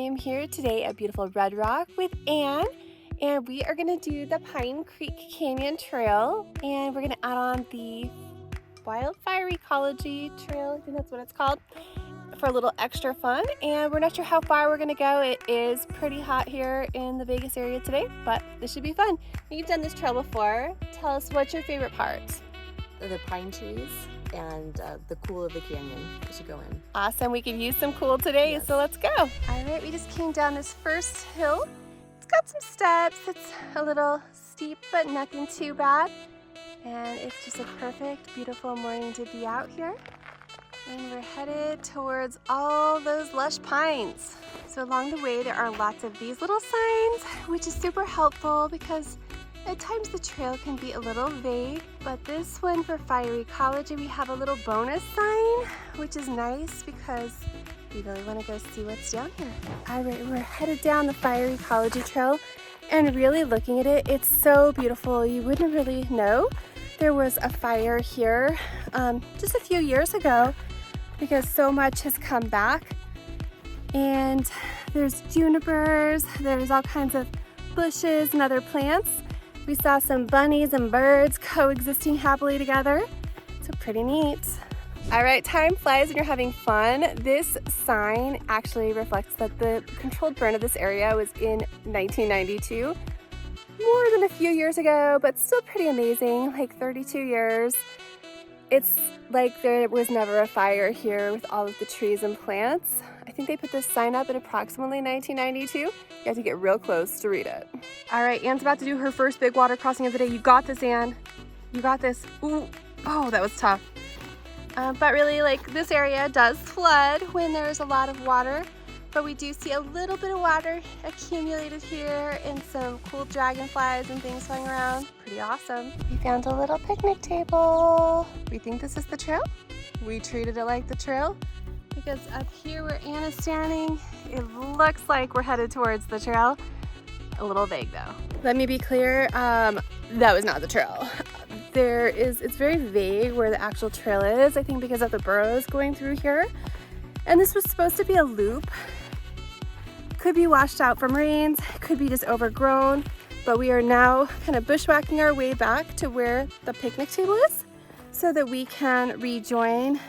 am here today at beautiful Red Rock with Anne, and we are going to do the Pine Creek Canyon Trail, and we're going to add on the Wildfire Ecology Trail, I think that's what it's called, for a little extra fun. And we're not sure how far we're going to go. It is pretty hot here in the Vegas area today, but this should be fun. You've done this trail before. Tell us, what's your favorite part? The pine trees and the cool of the canyon. We should go in. Awesome, we can use some cool today, Yes. So let's go. All right, we just came down this first hill. It's got some steps. It's a little steep, but nothing too bad. And it's just a perfect, beautiful morning to be out here. And we're headed towards all those lush pines. So along the way, there are lots of these little signs, which is super helpful because at times the trail can be a little vague, but this one for fire ecology, we have a little bonus sign, which is nice because we really want to go see what's down here. All right, we're headed down the fire ecology trail, and really looking at it, it's so beautiful. You wouldn't really know there was a fire here just a few years ago because so much has come back. And there's junipers, there's all kinds of bushes and other plants. We saw some bunnies and birds coexisting happily together. So pretty neat. All right, time flies when you're having fun. This sign actually reflects that the controlled burn of this area was in 1992. More than a few years ago, but still pretty amazing, like 32 years. It's like there was never a fire here with all of the trees and plants. I think they put this sign up in approximately 1992. You have to get real close to read it. All right, Anne's about to do her first big water crossing of the day. You got this, Anne. You got this. Ooh, oh, that was tough. But really, like, this area does flood when there's a lot of water, but we do see a little bit of water accumulated here and some cool dragonflies and things flying around. Pretty awesome. We found a little picnic table. We think this is the trail. We treated it like the trail because up here where Anne is standing, it looks like we're headed towards the trail. A little vague though. Let me be clear, that was not the trail. It's very vague where the actual trail is, I think because of the burrows going through here. And this was supposed to be a loop. Could be washed out from rains, could be just overgrown, but we are now kind of bushwhacking our way back to where the picnic table is so that we can rejoin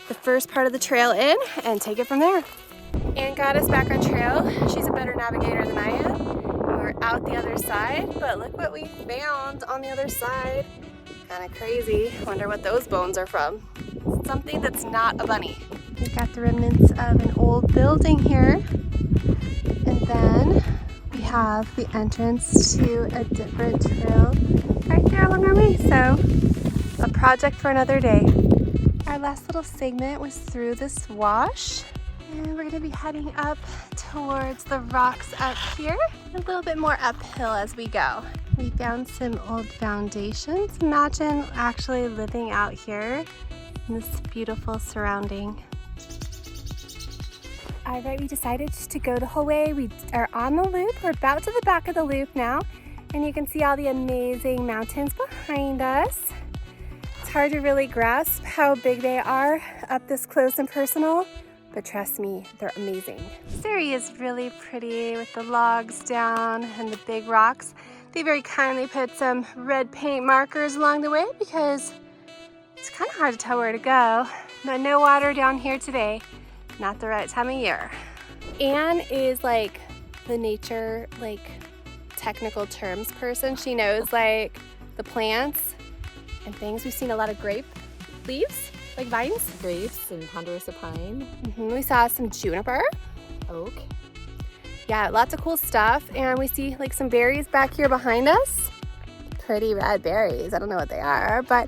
the first part of the trail in and take it from there. Anne got us back on trail. She's a better navigator than I am. We're out the other side, but look what we found on the other side. Kind of crazy. Wonder what those bones are from. Something that's not a bunny. We've got the remnants of an old building here. And then we have the entrance to a different trail right there along our way. So a project for another day. Our last little segment was through this wash. And we're gonna be heading up towards the rocks up here. A little bit more uphill as we go. We found some old foundations. Imagine actually living out here in this beautiful surrounding. All right, we decided just to go the whole way. We are on the loop. We're about to the back of the loop now, and you can see all the amazing mountains behind us. It's hard to really grasp how big they are up this close and personal, but trust me, they're amazing. This area is really pretty with the logs down and the big rocks. They very kindly put some red paint markers along the way because it's kind of hard to tell where to go. But no water down here today. Not the right time of year. Anne is like the nature, like technical terms person. She knows like the plants and things. We've seen a lot of grape leaves, like vines. Grapes and ponderosa pine. We saw some juniper. Oak. Yeah, lots of cool stuff. And we see like some berries back here behind us. Pretty red berries. I don't know what they are, but,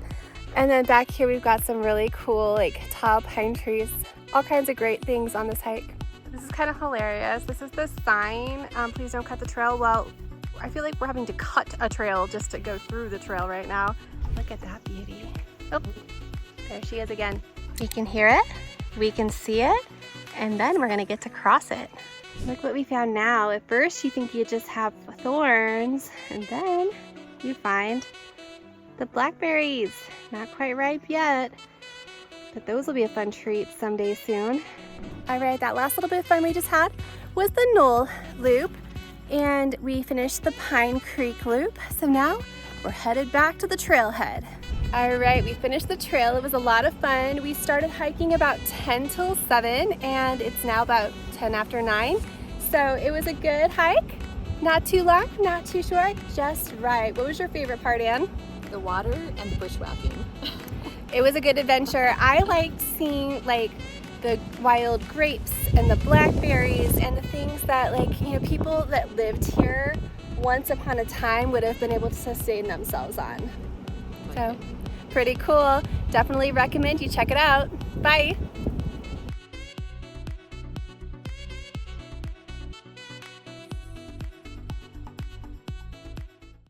and then back here we've got some really cool like tall pine trees. All kinds of great things on this hike. This is kind of hilarious. This is the sign, please don't cut the trail. Well, I feel like we're having to cut a trail just to go through the trail right now. Look at that beauty. Oh, there she is again. We can hear it, we can see it, and then we're gonna get to cross it. Look what we found now. At first you think you just have thorns, and then you find the blackberries. Not quite ripe yet, but those will be a fun treat someday soon. All right, that last little bit of fun we just had was the Knoll Loop, and we finished the Pine Creek Loop. So now we're headed back to the trailhead. All right, we finished the trail. It was a lot of fun. We started hiking about 10 till 7, and it's now about 10 after 9. So it was a good hike. Not too long, not too short, just right. What was your favorite part, Ann? The water and the bushwhacking. It was a good adventure. I liked seeing like the wild grapes and the blackberries and the things that, like, you know, people that lived here once upon a time would have been able to sustain themselves on. So pretty cool. Definitely recommend you check it out. Bye.